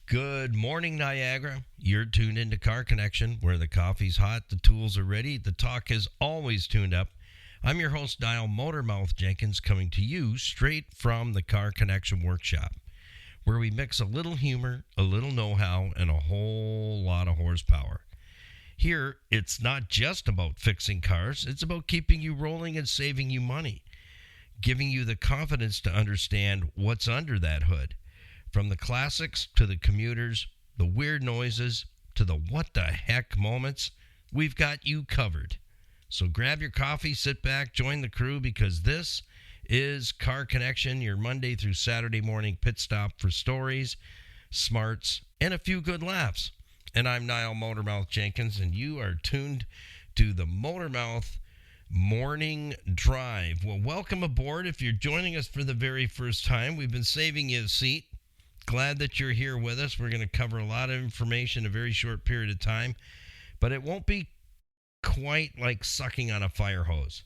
Good morning, Niagara. You're tuned into Car Connection, where the coffee's hot, the tools are ready, the talk is always tuned up. I'm your host, Niall Motormouth Jenkins, coming to you straight from the Car Connection workshop, where we mix a little humor, a little know-how, and a whole lot of horsepower. Here, it's not just about fixing cars, it's about keeping you rolling and saving you money, giving you the confidence to understand what's under that hood. From the classics to the commuters, the weird noises to the what the heck moments, we've got you covered. So grab your coffee, sit back, join the crew, because this is Car Connection, your Monday through Saturday morning pit stop for stories, smarts, and a few good laughs. And I'm Niall Motormouth Jenkins, and you are tuned to the Motormouth Morning Drive. Well, welcome aboard. If you're joining us for the very first time, we've been saving you a seat. Glad that you're here with us. We're going to cover a lot of information in a very short period of time, but it won't be quite like sucking on a fire hose.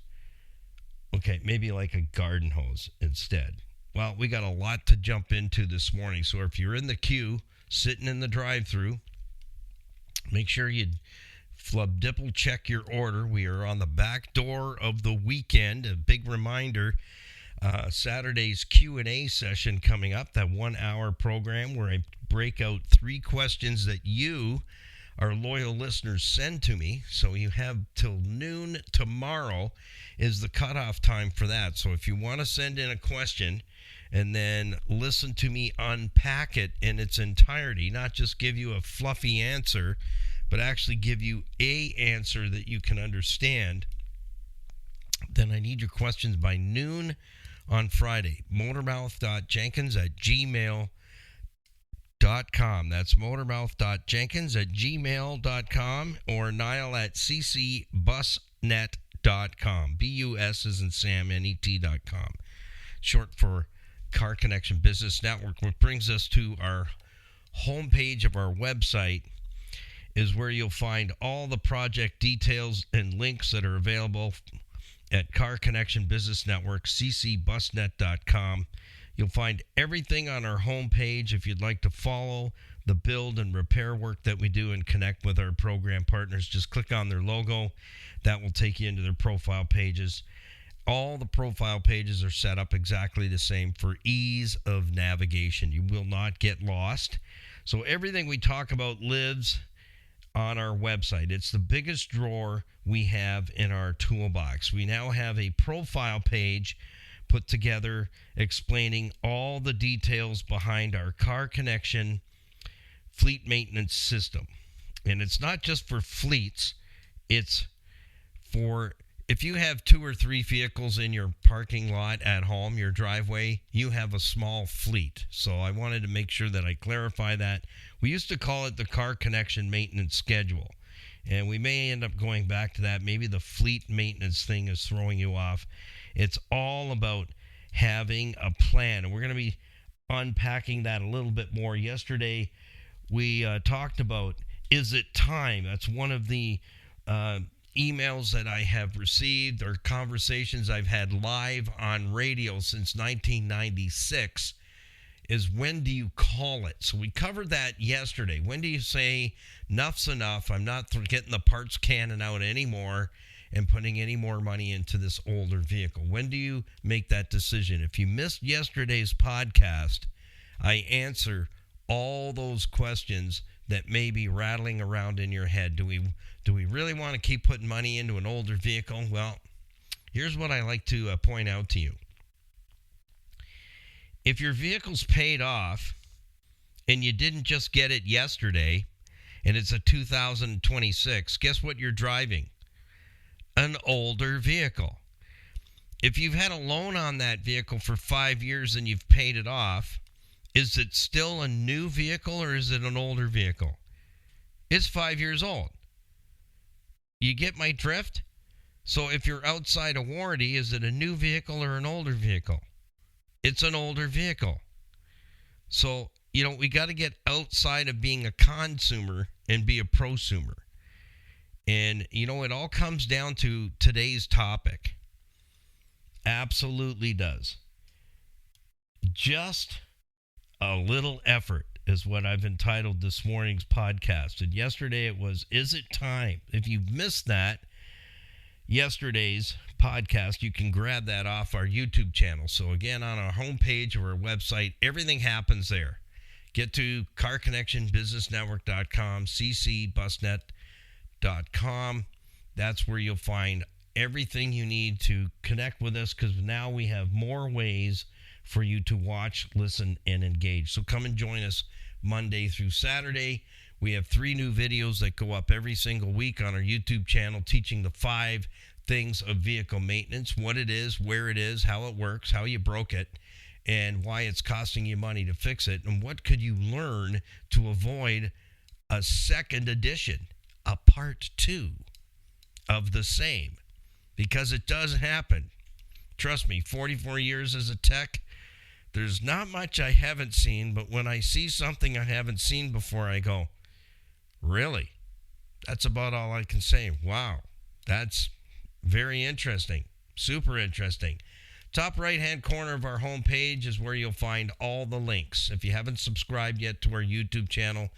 Okay, maybe like a garden hose instead. Well, we got a lot to jump into this morning, so if you're in the queue, sitting in the drive-thru, make sure you flub-dipple check your order. We are on the back door of the weekend. A big reminder, Saturday's Q&A session coming up, that 1-hour program where I break out 3 questions that you, our loyal listeners, send to me. So you have till noon tomorrow is the cutoff time for that. So if you want to send in a question and then listen to me unpack it in its entirety, not just give you a fluffy answer, but actually give you a answer that you can understand, then I need your questions by noon on Friday. motormouth.jenkins@gmail.com. That's motormouth.jenkins@gmail.com or niall@ccbusnet.com. BUS as in Sam, NET.com. Short for Car Connection Business Network. What brings us to our homepage of our website is where you'll find all the project details and links that are available at Car Connection Business Network, ccbusnet.com. You'll find everything on our homepage. If you'd like to follow the build and repair work that we do and connect with our program partners, just click on their logo. That will take you into their profile pages. All the profile pages are set up exactly the same for ease of navigation. You will not get lost. So everything we talk about lives on our website. It's the biggest drawer we have in our toolbox. We now have a profile page put together explaining all the details behind our Car Connection fleet maintenance system. And it's not just for fleets, it's for if you have 2 or 3 vehicles in your parking lot at home, your driveway, you have a small fleet. So I wanted to make sure that I clarify that. We used to call it the Car Connection Maintenance Schedule, and we may end up going back to that. Maybe the fleet maintenance thing is throwing you off. It's all about having a plan, and we're going to be unpacking that a little bit more. Yesterday, we talked about, is it time? That's one of the emails that I have received, or conversations I've had live on radio since 1996, is when do you call it? So we covered that yesterday. When do you say enough's enough? I'm not getting the parts cannon out anymore and putting any more money into this older vehicle. When do you make that decision? If you missed yesterday's podcast, I answer all those questions that may be rattling around in your head. Do we really want to keep putting money into an older vehicle? Well, here's what I like to point out to you. If your vehicle's paid off and you didn't just get it yesterday and it's a 2026, guess what you're driving? An older vehicle. If you've had a loan on that vehicle for 5 years and you've paid it off, is it still a new vehicle or is it an older vehicle? It's 5 years old. You get my drift? So if you're outside a warranty, is it a new vehicle or an older vehicle? It's an older vehicle. So, we got to get outside of being a consumer and be a prosumer. And, it all comes down to today's topic. Absolutely does. Just A little effort is what I've entitled this morning's podcast. And yesterday it was, Is It Time? If you've missed that, yesterday's podcast, you can grab that off our YouTube channel. So again, on our homepage or our website, everything happens there. Get to carconnectionbusinessnetwork.com, ccbusnet.com. That's where you'll find everything you need to connect with us, because now we have more ways for you to watch, listen, and engage. So come and join us Monday through Saturday. We have 3 new videos that go up every single week on our YouTube channel, teaching the 5 things of vehicle maintenance, what it is, where it is, how it works, how you broke it, and why it's costing you money to fix it, and what could you learn to avoid a second edition, a part 2 of the same, because it does happen. Trust me, 44 years as a tech, there's not much I haven't seen, but when I see something I haven't seen before, I go, really? That's about all I can say. Wow, that's very interesting, super interesting. Top right-hand corner of our homepage is where you'll find all the links. If you haven't subscribed yet to our YouTube channel,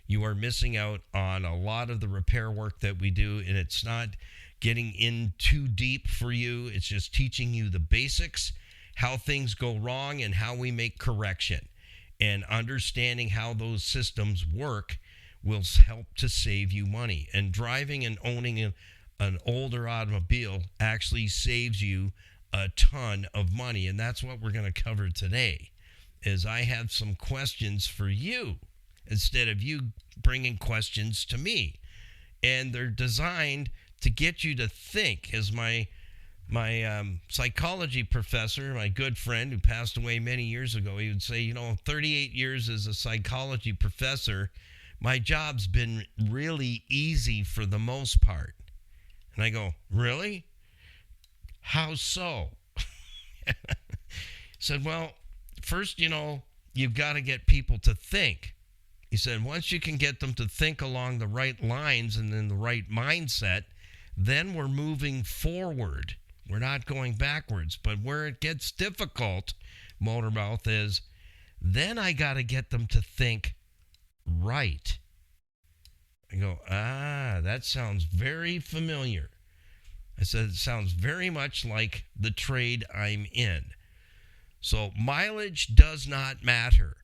you are missing out on a lot of the repair work that we do, and it's not getting in too deep for you. It's just teaching you the basics, how things go wrong, and how we make correction. And understanding how those systems work will help to save you money. And driving and owning an older automobile actually saves you a ton of money. And that's what we're going to cover today, is I have some questions for you instead of you bringing questions to me. And they're designed to get you to think. As my psychology professor, my good friend who passed away many years ago, he would say, 38 years as a psychology professor, my job's been really easy for the most part. And I go, really? How so? Said, well, first, you've got to get people to think. He said, once you can get them to think along the right lines and in the right mindset, then we're moving forward. We're not going backwards. But where it gets difficult, Motormouth, is then I got to get them to think right. I go, that sounds very familiar. I said, it sounds very much like the trade I'm in. So mileage does not matter.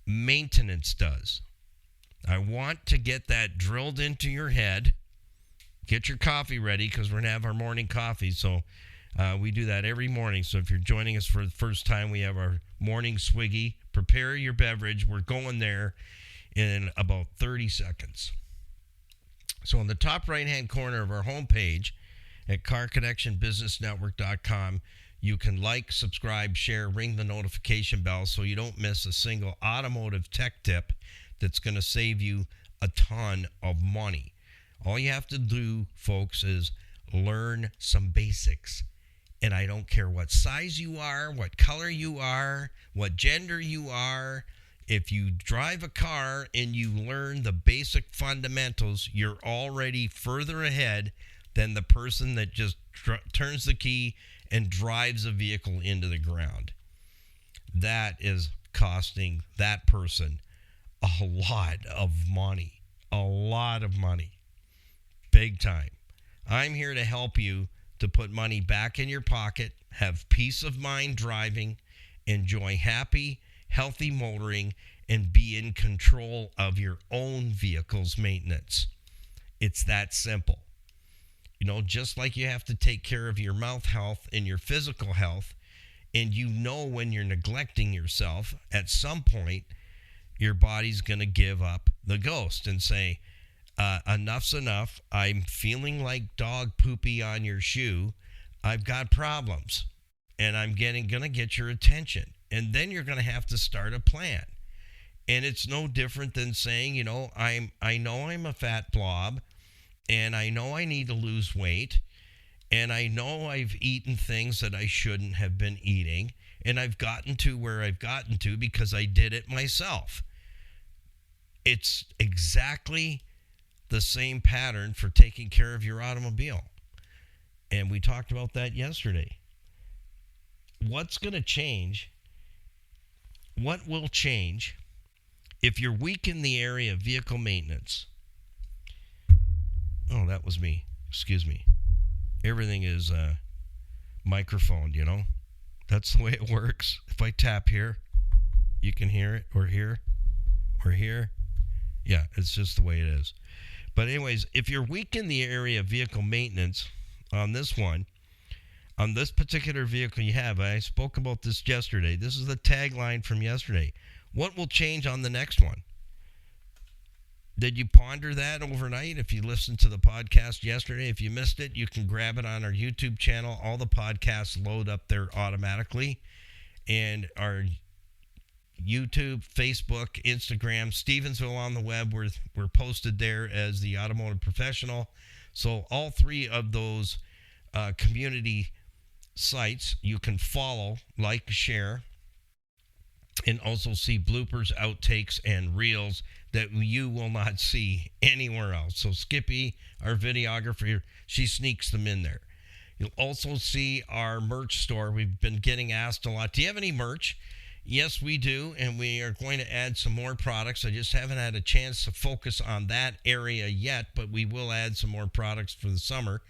Maintenance does. I want to get that drilled into your head. Get your coffee ready, because we're going to have our morning coffee. So we do that every morning. So if you're joining us for the first time, we have our morning swiggy. Prepare your beverage. We're going there in about 30 seconds. So on the top right-hand corner of our homepage at carconnectionbusinessnetwork.com, you can like, subscribe, share, ring the notification bell so you don't miss a single automotive tech tip that's going to save you a ton of money. All you have to do, folks, is learn some basics. And I don't care what size you are, what color you are, what gender you are. If you drive a car and you learn the basic fundamentals, you're already further ahead than the person that just turns the key and drives a vehicle into the ground. That is costing that person a lot of money. A lot of money. Big time. I'm here to help you to put money back in your pocket, have peace of mind driving, enjoy happy, healthy motoring, and be in control of your own vehicle's maintenance. It's that simple. Just like you have to take care of your mouth health and your physical health, and when you're neglecting yourself, at some point, your body's going to give up the ghost and say, enough's enough. I'm feeling like dog poopy on your shoe. I've got problems, and I'm going to get your attention. And then you're going to have to start a plan. And it's no different than saying, I know I'm a fat blob, and I know I need to lose weight, and I know I've eaten things that I shouldn't have been eating, and I've gotten to where I've gotten to because I did it myself. It's exactly the same pattern for taking care of your automobile. And we talked about that yesterday. What's going to change what will change if you're weak in the area of vehicle maintenance? Oh, that was me. Excuse me. Everything is microphoned, you know. That's the way it works. If I tap here, you can hear it, or here, or here. Yeah, it's just the way it is. But anyways, if you're weak in the area of vehicle maintenance on this one, on this particular vehicle you have, I spoke about this yesterday. This is the tagline from yesterday. What will change on the next one? Did you ponder that overnight? If you listened to the podcast yesterday, if you missed it, you can grab it on our YouTube channel. All the podcasts load up there automatically. And our YouTube, Facebook, Instagram, Stevensville on the web, we're posted there as the Automotive Professional. So all three of those community sites you can follow, like, share, and also see bloopers, outtakes, and reels that you will not see anywhere else. So Skippy, our videographer, she sneaks them in there. You'll also see our merch store. We've been getting asked a lot, do you have any merch? Yes, we do, and we are going to add some more products. I just haven't had a chance to focus on that area yet, but we will add some more products for the summer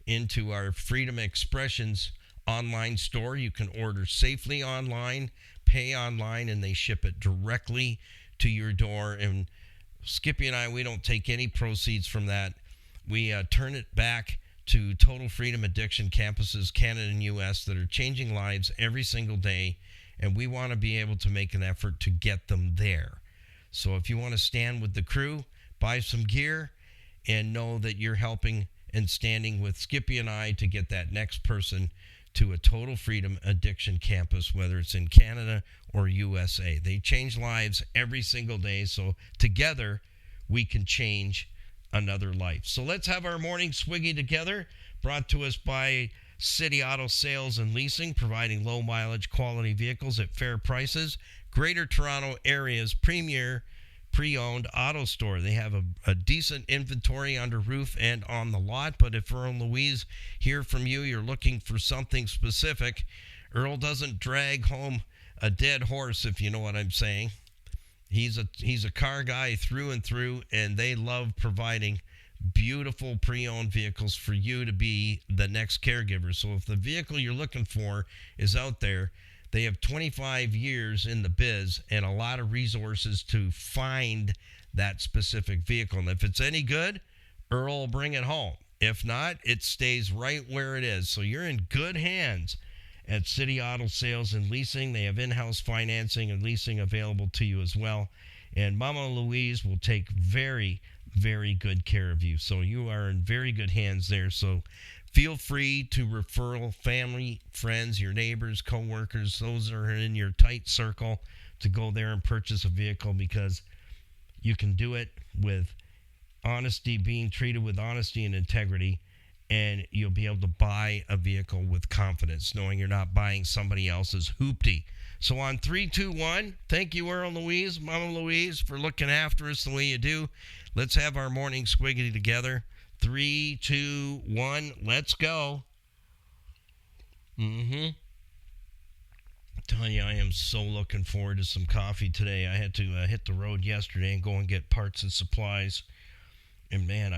into our Freedom Expressions online store. You can order safely online, pay online, and they ship it directly to your door. And Skippy and I, we don't take any proceeds from that. We turn it back to Total Freedom Addiction campuses, Canada and U.S., that are changing lives every single day. And we want to be able to make an effort to get them there. So if you want to stand with the crew, buy some gear, and know that you're helping and standing with Skippy and I to get that next person to a Total Freedom Addiction campus, whether it's in Canada or USA. They change lives every single day, so together we can change another life. So let's have our morning swiggy together, brought to us by City Auto Sales and Leasing, providing low mileage quality vehicles at fair prices. Greater Toronto Area's premier pre-owned auto store. They have a decent inventory under roof and on the lot, but if Earl and Louise hear from you, you're looking for something specific, Earl doesn't drag home a dead horse, if you know what I'm saying. He's a car guy through and through, and they love providing beautiful pre-owned vehicles for you to be the next caregiver. So if the vehicle you're looking for is out there, they have 25 years in the biz and a lot of resources to find that specific vehicle. And if it's any good, Earl will bring it home. If not, it stays right where it is. So you're in good hands at City Auto Sales and Leasing. They have in-house financing and leasing available to you as well. And Mama Louise will take very, very good care of you. So you are in very good hands there. So feel free to refer family, friends, your neighbors, co-workers, those that are in your tight circle, to go there and purchase a vehicle, because you can do it with honesty, being treated with honesty and integrity, and you'll be able to buy a vehicle with confidence, knowing you're not buying somebody else's hoopty. So on 3, 2, 1, thank you, Earl and Louise, Mama Louise, for looking after us the way you do. Let's have our morning squiggity together. 3, 2, 1, let's go. I'm telling you, I am so looking forward to some coffee today. I had to hit the road yesterday and go and get parts and supplies. And man,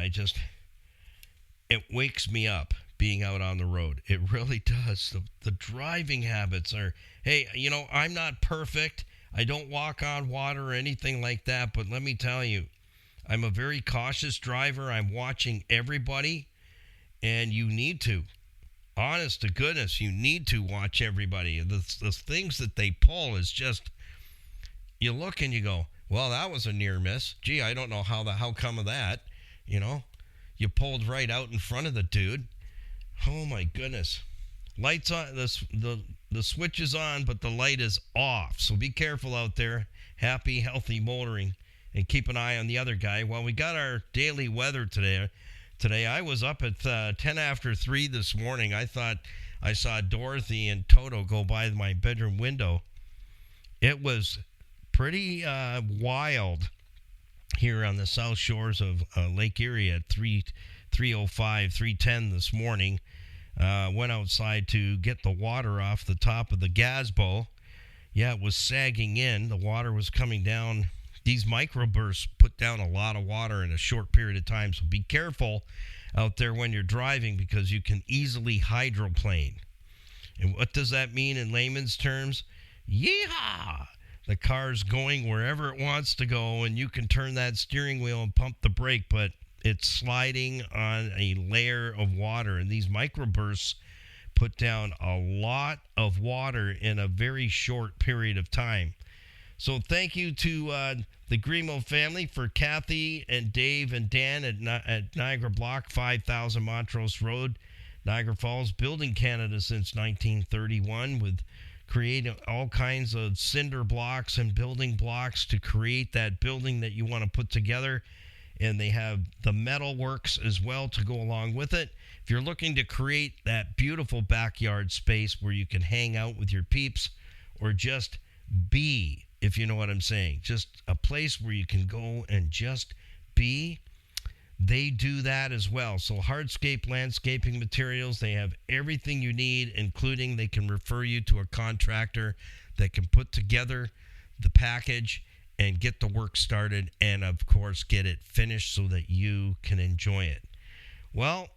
it wakes me up being out on the road. It really does. The driving habits are, hey, you know, I'm not perfect. I don't walk on water or anything like that. But let me tell you, I'm a very cautious driver. I'm watching everybody, and you need to. Honest to goodness, you need to watch everybody. The things that they pull is just, you look and you go, well, that was a near miss. Gee, I don't know how come of that. You know, you pulled right out in front of the dude. Oh my goodness. Lights on, the switch is on, but the light is off. So be careful out there. Happy, healthy motoring. And keep an eye on the other guy. Well, we got our daily weather today. Today, I was up at 10 after 3 this morning. I thought I saw Dorothy and Toto go by my bedroom window. It was pretty wild here on the south shores of Lake Erie at 3:05, 3:10 this morning. Went outside to get the water off the top of the gazebo. yeah, it was sagging in. The water was coming down. These microbursts put down a lot of water in a short period of time. So be careful out there when you're driving because you can easily hydroplane. And what does that mean in layman's terms? Yeehaw! The car's going wherever it wants to go, and you can turn that steering wheel and pump the brake, but it's sliding on a layer of water. And these microbursts put down a lot of water in a very short period of time. So thank you to the Grimo family, for Kathy and Dave and Dan at Niagara Block, 5000 Montrose Road, Niagara Falls, building Canada since 1931, with creating all kinds of cinder blocks and building blocks to create that building that you want to put together. And they have the metal works as well to go along with it. If you're looking to create that beautiful backyard space where you can hang out with your peeps or just be, if you know what I'm saying, just a place where you can go and just be, they do that as well. So Hardscape Landscaping Materials, they have everything you need, including they can refer you to a contractor that can put together the package and get the work started and, of course, get it finished so that you can enjoy it. Well,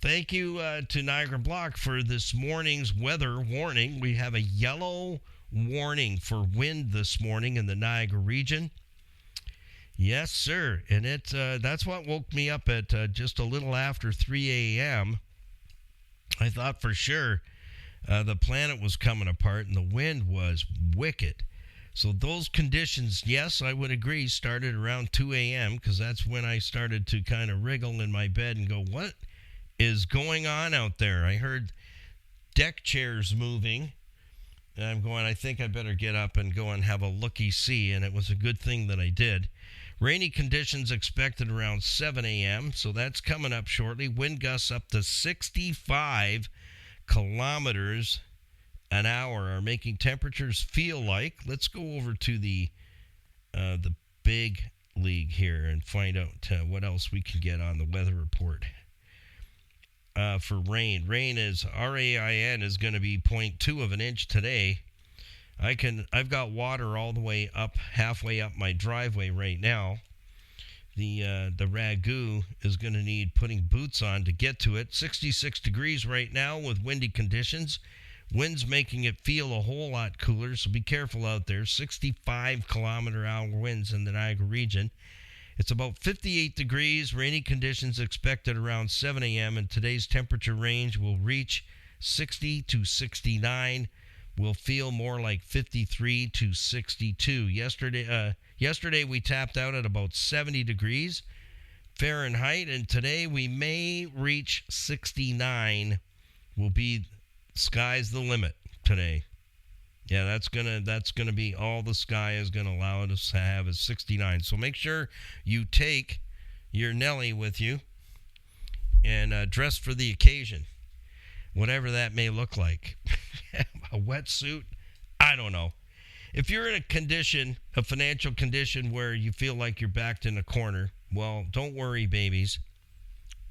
thank you to Niagara Block for this morning's weather warning. We have a yellow warning for wind this morning in the Niagara region. Yes, sir. And that's what woke me up at just a little after 3 a.m. I thought for sure the planet was coming apart and the wind was wicked. So those conditions, yes, I would agree, started around 2 a.m. because that's when I started to kind of wriggle in my bed and go, what is going on out there? I heard deck chairs moving. And I'm going, I think I better get up and go and have a looky-see. And it was a good thing that I did. Rainy conditions expected around 7 a.m., so that's coming up shortly. Wind gusts up to 65 kilometers an hour are making temperatures feel like. Let's go over to the big league here and find out what else we can get on the weather report. For rain. Rain is RAIN is going to be 0.2 of an inch today. I've got water all the way up, halfway up my driveway right now. The ragu is going to need putting boots on to get to it. 66 degrees right now with windy conditions. Winds making it feel a whole lot cooler, so be careful out there. 65 kilometer hour winds in the Niagara region. It's about 58 degrees, rainy conditions expected around 7 a.m., and today's temperature range will reach 60 to 69. Will feel more like 53 to 62. Yesterday we tapped out at about 70 degrees Fahrenheit, and today we may reach 69. Will be sky's the limit today. Yeah, that's gonna be all the sky is gonna allow us to have is 69. So make sure you take your Nelly with you and dress for the occasion, whatever that may look like. A wetsuit, I don't know. If you're in a financial condition where you feel like you're backed in a corner, well, don't worry, babies.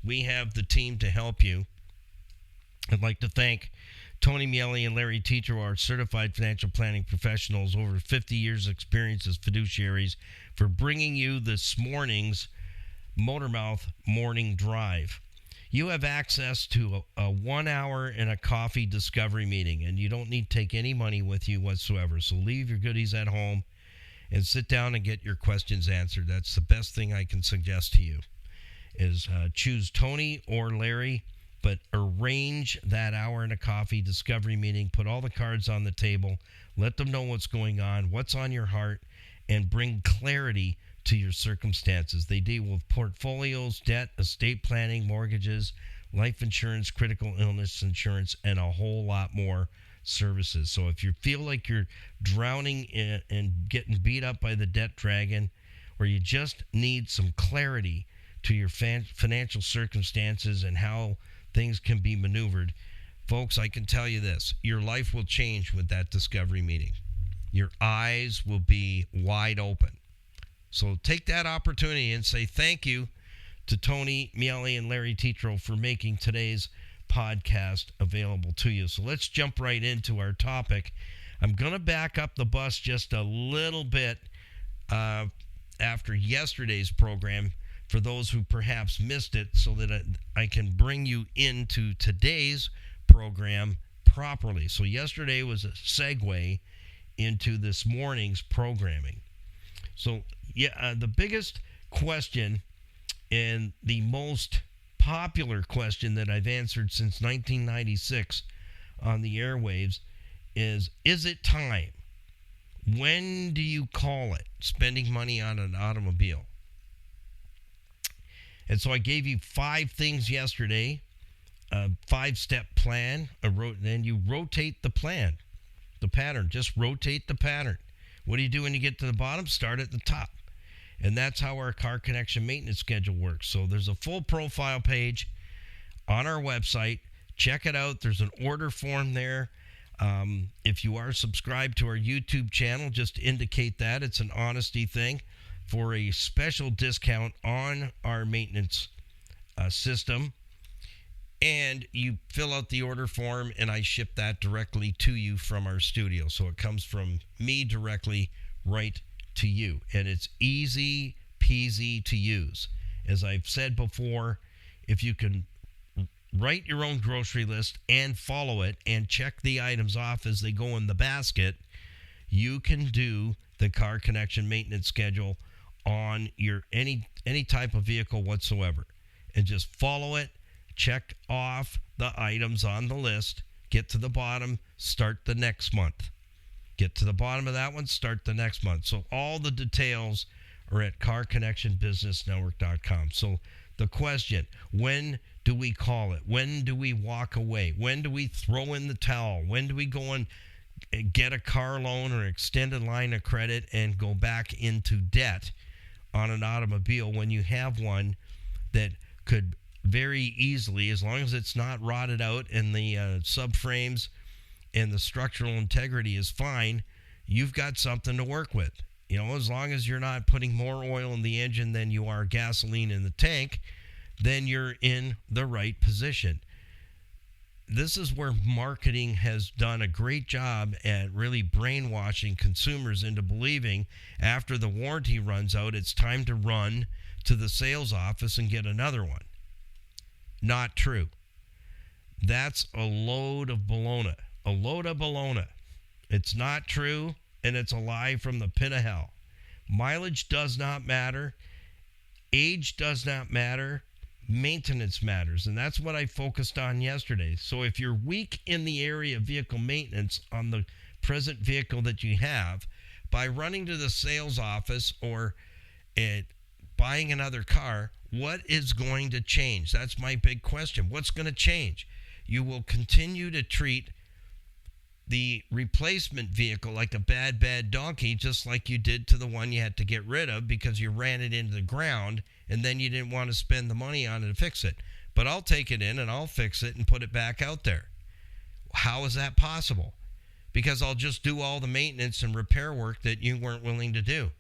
We have the team to help you. I'd like to thank Tony Miele and Larry Teacher, our certified financial planning professionals, over 50 years experience as fiduciaries, for bringing you this morning's Motormouth Morning Drive. You have access to a 1 hour and a coffee discovery meeting, and you don't need to take any money with you whatsoever. So leave your goodies at home and sit down and get your questions answered. That's the best thing I can suggest to you, is choose Tony or Larry, but arrange that hour and a coffee discovery meeting. Put all the cards on the table. Let them know what's going on, what's on your heart, and bring clarity to your circumstances. They deal with portfolios, debt, estate planning, mortgages, life insurance, critical illness insurance, and a whole lot more services. So if you feel like you're drowning and getting beat up by the debt dragon, or you just need some clarity to your financial circumstances and how things can be maneuvered, folks, I can tell you this: your life will change with that discovery meeting. Your eyes will be wide open. So take that opportunity and say thank you to Tony Miele and Larry Tetro for making today's podcast available to you. So let's jump right into our topic. I'm going to back up the bus just a little bit after yesterday's program for those who perhaps missed it, so that I can bring you into today's program properly. So yesterday was a segue into this morning's programming. So the biggest question and the most popular question that I've answered since 1996 on the airwaves is it time? When do you call it spending money on an automobile? And so I gave you 5 things yesterday, a 5-step plan, and you rotate the plan, the pattern. Just rotate the pattern. What do you do when you get to the bottom? Start at the top. And that's how our Car Connection maintenance schedule works. So there's a full profile page on our website. Check it out. There's an order form there. If you are subscribed to our YouTube channel, just indicate that. It's an honesty thing for a special discount on our maintenance system. And you fill out the order form, and I ship that directly to you from our studio. So it comes from me directly right to you. And it's easy peasy to use. As I've said before, if you can write your own grocery list and follow it and check the items off as they go in the basket, you can do the Car Connection maintenance schedule on your any type of vehicle whatsoever. And just follow it, check off the items on the list, get to the bottom, start the next month. Get to the bottom of that one, start the next month. So all the details are at carconnectionbusinessnetwork.com. So the question, when do we call it? When do we walk away? When do we throw in the towel? When do we go and get a car loan or extended line of credit and go back into debt on an automobile when you have one that could very easily, as long as it's not rotted out and the subframes and the structural integrity is fine, you've got something to work with. You know, as long as you're not putting more oil in the engine than you are gasoline in the tank, then you're in the right position. This is where marketing has done a great job at really brainwashing consumers into believing after the warranty runs out, it's time to run to the sales office and get another one. Not true. That's a load of baloney. A load of baloney. It's not true, and it's a lie from the pit of hell. Mileage does not matter. Age does not matter. Maintenance matters, and that's what I focused on yesterday. So if you're weak in the area of vehicle maintenance on the present vehicle that you have, by running to the sales office or buying another car, what is going to change? That's my big question. What's going to change? You will continue to treat the replacement vehicle like a bad donkey, just like you did to the one you had to get rid of because you ran it into the ground and then you didn't want to spend the money on it to fix it. But I'll take it in and I'll fix it and put it back out there. How is that possible? Because I'll just do all the maintenance and repair work that you weren't willing to do.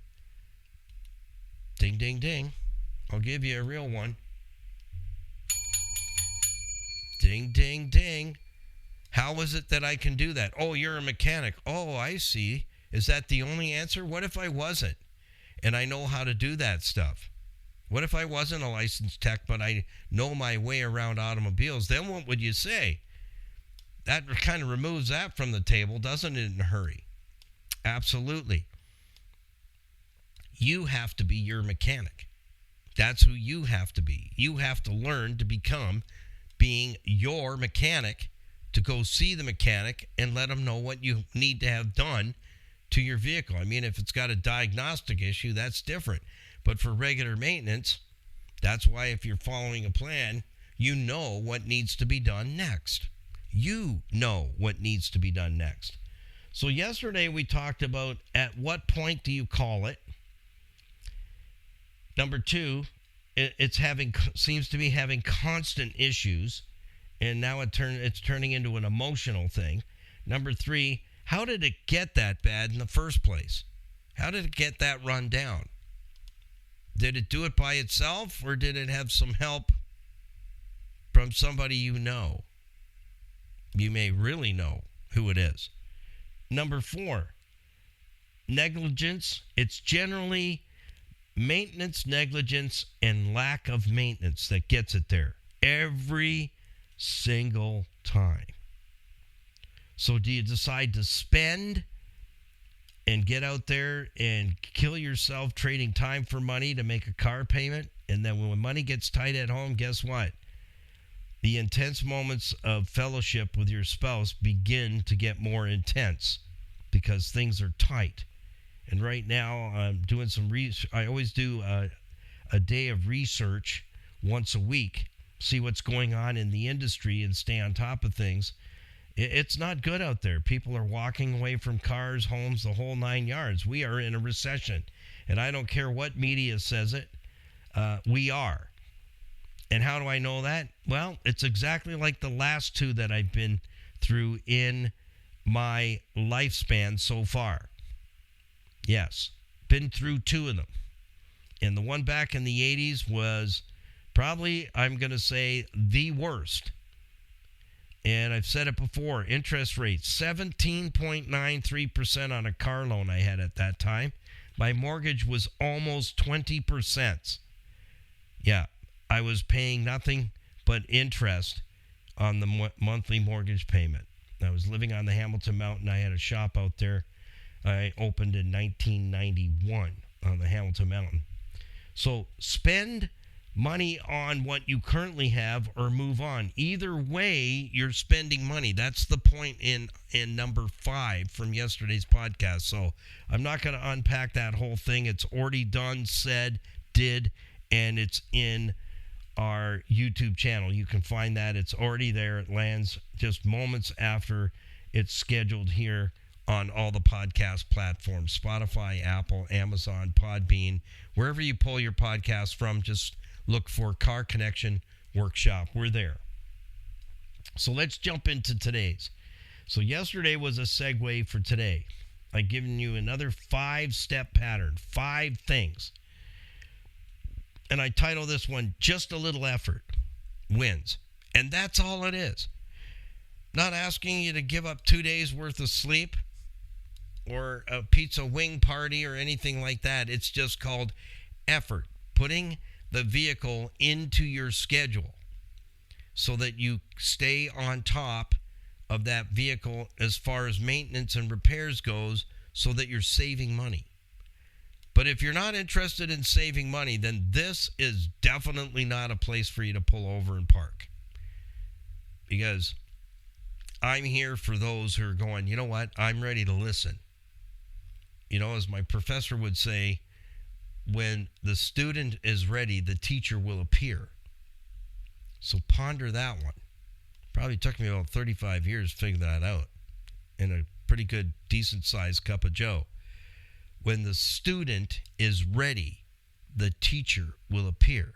Ding, ding, ding. I'll give you a real one. Ding, ding, ding. How is it that I can do that? Oh, you're a mechanic. Oh, I see. Is that the only answer? What if I wasn't? And I know how to do that stuff. What if I wasn't a licensed tech, but I know my way around automobiles? Then what would you say? That kind of removes that from the table, doesn't it, in a hurry? Absolutely. You have to be your mechanic. That's who you have to be. You have to learn to become being your mechanic, to go see the mechanic and let them know what you need to have done to your vehicle. I mean, if it's got a diagnostic issue, that's different. But for regular maintenance, that's why if you're following a plan, you know what needs to be done next. You know what needs to be done next. So yesterday we talked about at what point do you call it? Number 2, it's seems to be having constant issues. And now it's turning into an emotional thing. Number 3, how did it get that bad in the first place? How did it get that run down? Did it do it by itself, or did it have some help from somebody you know? You may really know who it is. Number 4, negligence. It's generally maintenance, negligence, and lack of maintenance that gets it there every single time. So do you decide to spend and get out there and kill yourself trading time for money to make a car payment? And then when money gets tight at home, guess what? The intense moments of fellowship with your spouse begin to get more intense because things are tight. And right now, I'm doing some research. I always do a day of research once a week, see what's going on in the industry and stay on top of things. It's not good out there. People are walking away from cars, homes, the whole 9 yards. We are in a recession. And I don't care what media says it. We are. And how do I know that? Well, it's exactly like the last 2 that I've been through in my lifespan so far. Yes, been through 2 of them. And the one back in the 80s was probably, I'm going to say, the worst. And I've said it before, interest rates, 17.93% on a car loan I had at that time. My mortgage was almost 20%. Yeah, I was paying nothing but interest on the monthly mortgage payment. I was living on the Hamilton Mountain. I had a shop out there. I opened in 1991 on the Hamilton Mountain. So spend money on what you currently have or move on. Either way, you're spending money. That's the point in number 5 from yesterday's podcast. So I'm not going to unpack that whole thing. It's already done, said, did, and it's in our YouTube channel. You can find that. It's already there. It lands just moments after it's scheduled here on all the podcast platforms, Spotify, Apple, Amazon, Podbean, wherever you pull your podcast from. Just look for Car Connection Workshop. We're there. So let's jump into today's. So yesterday was a segue for today. I've given you another 5-step pattern, 5 things. And I title this one, Just a Little Effort Wins. And that's all it is. Not asking you to give up 2 days worth of sleep or a pizza wing party or anything like that. It's just called effort. Putting the vehicle into your schedule so that you stay on top of that vehicle as far as maintenance and repairs goes, so that you're saving money. But if you're not interested in saving money, then this is definitely not a place for you to pull over and park. Because I'm here for those who are going, you know what, I'm ready to listen. You know, as my professor would say, when the student is ready, the teacher will appear. So ponder that one. Probably took me about 35 years to figure that out in a pretty good, decent-sized cup of joe. When the student is ready, the teacher will appear.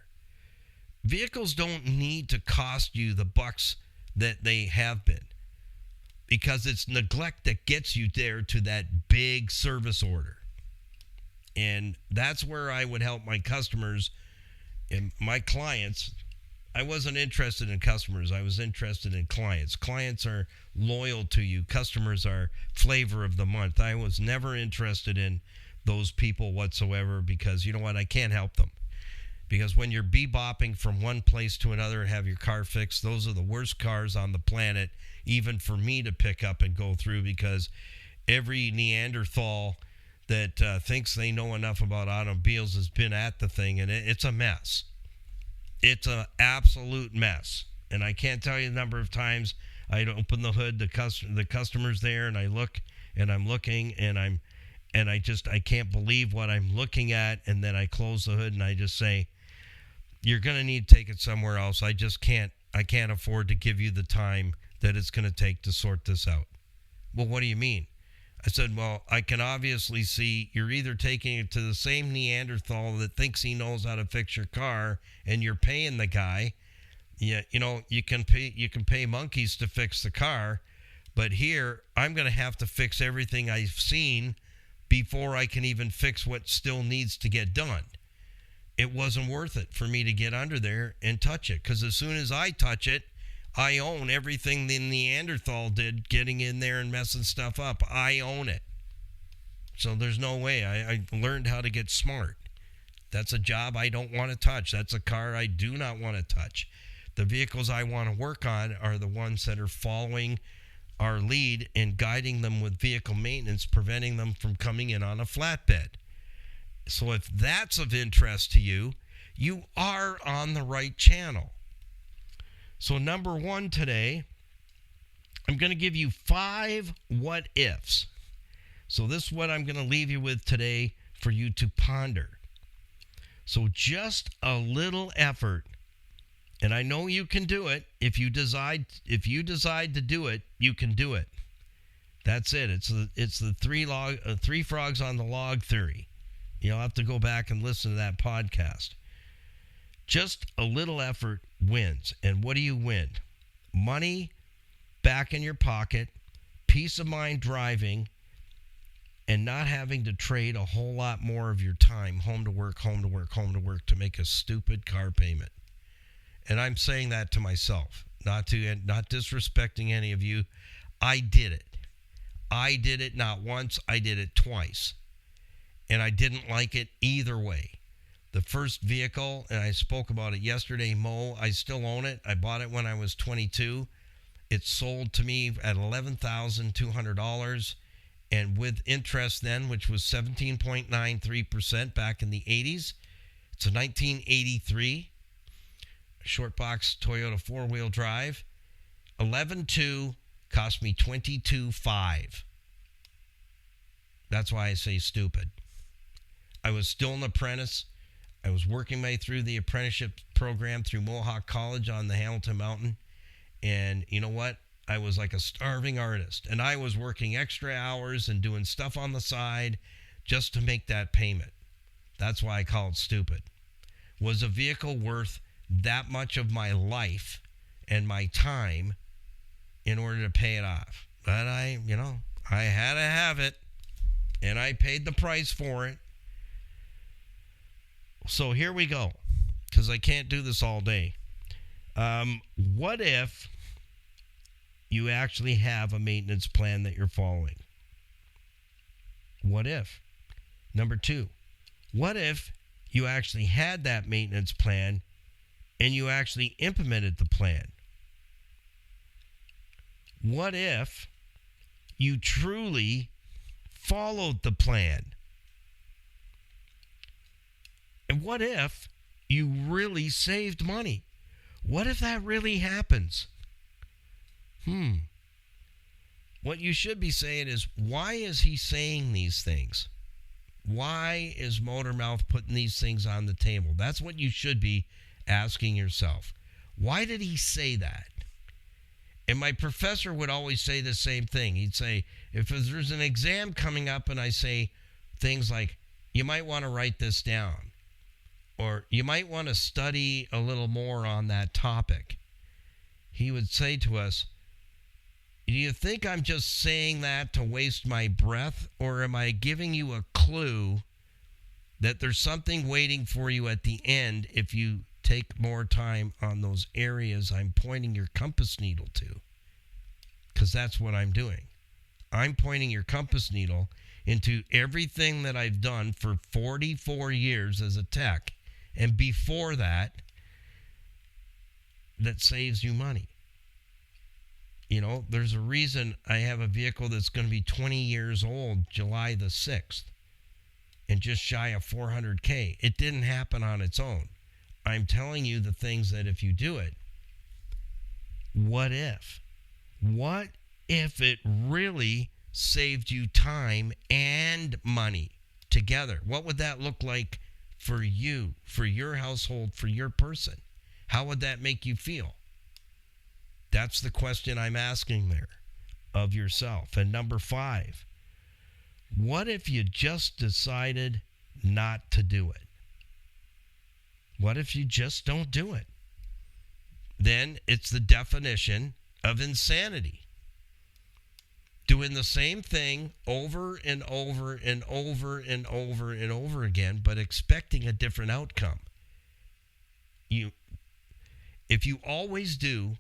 Vehicles don't need to cost you the bucks that they have been, because it's neglect that gets you there to that big service order. And that's where I would help my customers and my clients. I wasn't interested in customers. I was interested in clients. Clients are loyal to you. Customers are flavor of the month. I was never interested in those people whatsoever, because you know what? I can't help them. Because when you're bebopping from one place to another and have your car fixed, those are the worst cars on the planet, even for me to pick up and go through, because every Neanderthal that thinks they know enough about automobiles has been at the thing, and it's a mess. It's an absolute mess. And I can't tell you the number of times I'd open the hood, the customer's there, and I look, and I'm looking, and I can't believe what I'm looking at, and then I close the hood and I just say, you're going to need to take it somewhere else. I can't afford to give you the time that it's going to take to sort this out. Well, what do you mean? I said, well, I can obviously see you're either taking it to the same Neanderthal that thinks he knows how to fix your car, and you're paying the guy. Yeah, you know, you can pay monkeys to fix the car, but here I'm going to have to fix everything I've seen before I can even fix what still needs to get done. It wasn't worth it for me to get under there and touch it, because as soon as I touch it, I own everything the Neanderthal did, getting in there and messing stuff up. I own it. So there's no way. I learned how to get smart. That's a job I don't want to touch. That's a car I do not want to touch. The vehicles I want to work on are the ones that are following our lead and guiding them with vehicle maintenance, preventing them from coming in on a flatbed. So if that's of interest to you, you are on the right channel. So number one today, I'm going to give you 5 what ifs. So this is what I'm going to leave you with today for you to ponder. So just a little effort, and I know you can do it. If you decide to do it, you can do it. That's it. It's the three frogs on the log theory. You'll have to go back and listen to that podcast. Just a little effort wins. And what do you win? Money back in your pocket, peace of mind driving, and not having to trade a whole lot more of your time home to work to make a stupid car payment. And I'm saying that to myself, not disrespecting any of you. I did it. I did it not once, I did it twice. And I didn't like it either way. The first vehicle, and I spoke about it yesterday, Mo, I still own it. I bought it when I was 22. It sold to me at $11,200. And with interest then, which was 17.93% back in the 80s. It's a 1983 short box Toyota four-wheel drive. 11.2 cost me 22.5. That's why I say stupid. I was still an apprentice. I was working my way through the apprenticeship program through Mohawk College on the Hamilton Mountain. And you know what? I was like a starving artist. And I was working extra hours and doing stuff on the side just to make that payment. That's why I call it stupid. Was a vehicle worth that much of my life and my time in order to pay it off? But I had to have it. And I paid the price for it. So here we go, because I can't do this all day. What if you actually have a maintenance plan that you're following? What if? Number 2, what if you actually had that maintenance plan and you actually implemented the plan? What if you truly followed the plan? And what if you really saved money? What if that really happens? What you should be saying is, why is he saying these things? Why is Motormouth putting these things on the table? That's what you should be asking yourself. Why did he say that? And my professor would always say the same thing. He'd say, if there's an exam coming up and I say things like, you might want to write this down, or you might want to study a little more on that topic, he would say to us, do you think I'm just saying that to waste my breath, or am I giving you a clue that there's something waiting for you at the end if you take more time on those areas I'm pointing your compass needle to? Because that's what I'm doing. I'm pointing your compass needle into everything that I've done for 44 years as a tech, and before that, that saves you money. You know, there's a reason I have a vehicle that's going to be 20 years old July the 6th and just shy of 400K. It didn't happen on its own. I'm telling you the things that if you do it, what if? What if it really saved you time and money together? What would that look like for you, for your household, for your person? How would that make you feel? That's the question I'm asking there of yourself. And number 5, what if you just decided not to do it? What if you just don't do it? Then it's the definition of insanity. Doing the same thing over and over and over and over and over again, but expecting a different outcome. If you always do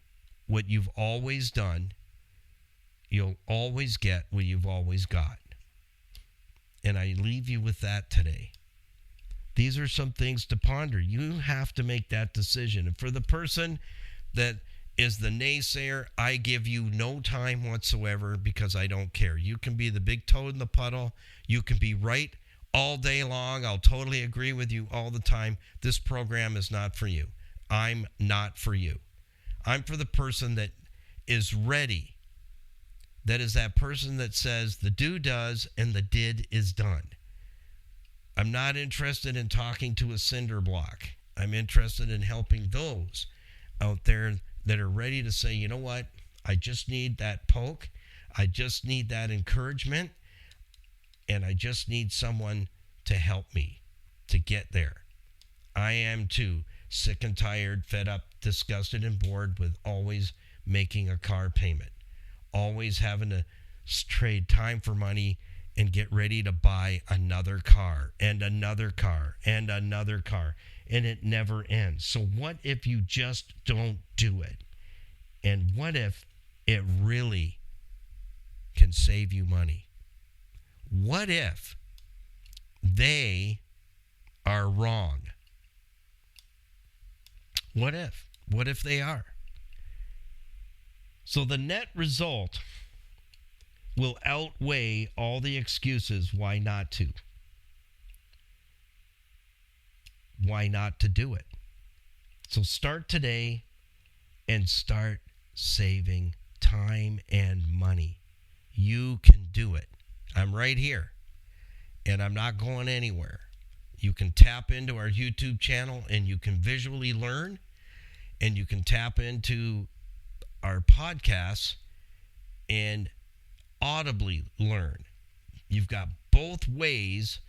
what you've always done, you'll always get what you've always got. And I leave you with that today. These are some things to ponder. You have to make that decision. And for the person that is the naysayer, I give you no time whatsoever because I don't care. You can be the big toad in the puddle. You can be right all day long. I'll totally agree with you all the time. This program is not for you. I'm not for you. I'm for the person that is ready. That is that person that says the do does and the did is done. I'm not interested in talking to a cinder block. I'm interested in helping those out there that are ready to say, you know what? I just need that poke. I just need that encouragement. And I just need someone to help me to get there. I am too sick and tired, fed up, disgusted, and bored with always making a car payment. Always having to trade time for money and get ready to buy another car and another car and another car. And it never ends. So what if you just don't do it? And what if it really can save you money? What if they are wrong? What if? What if they are? So the net result will outweigh all the excuses why not to. Why not to do it? So start today and start saving time and money. You can do it. I'm right here and I'm not going anywhere. You can tap into our YouTube channel and you can visually learn, and you can tap into our podcasts and audibly learn. You've got both ways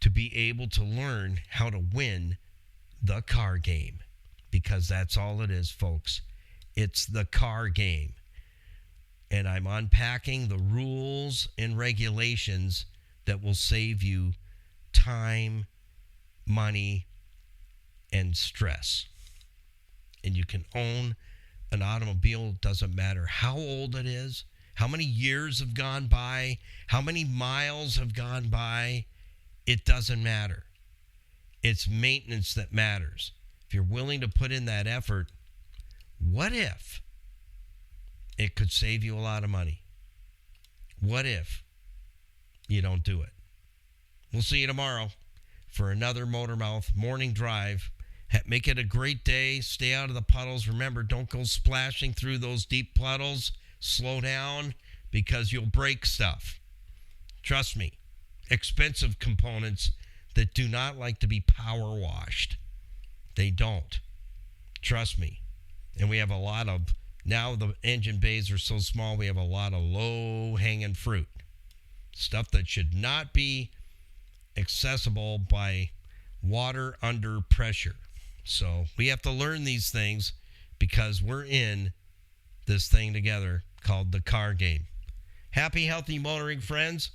to be able to learn how to win the car game, because that's all it is, folks. It's the car game. And I'm unpacking the rules and regulations that will save you time, money, and stress. And you can own an automobile. Doesn't matter how old it is, how many years have gone by, how many miles have gone by. It doesn't matter. It's maintenance that matters. If you're willing to put in that effort, what if it could save you a lot of money? What if you don't do it? We'll see you tomorrow for another Motormouth Morning Drive. Make it a great day. Stay out of the puddles. Remember, don't go splashing through those deep puddles. Slow down because you'll break stuff. Trust me. Expensive components that do not like to be power washed. They don't. Trust me. And we have a lot of, now the engine bays are so small, we have a lot of low-hanging fruit. Stuff that should not be accessible by water under pressure. So we have to learn these things because we're in this thing together called the car game. Happy, healthy motoring, friends.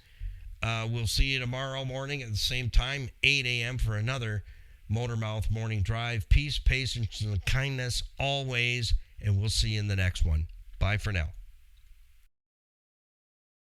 We'll see you tomorrow morning at the same time, 8 a.m. for another Motormouth Morning Drive. Peace, patience, and kindness always, and we'll see you in the next one. Bye for now.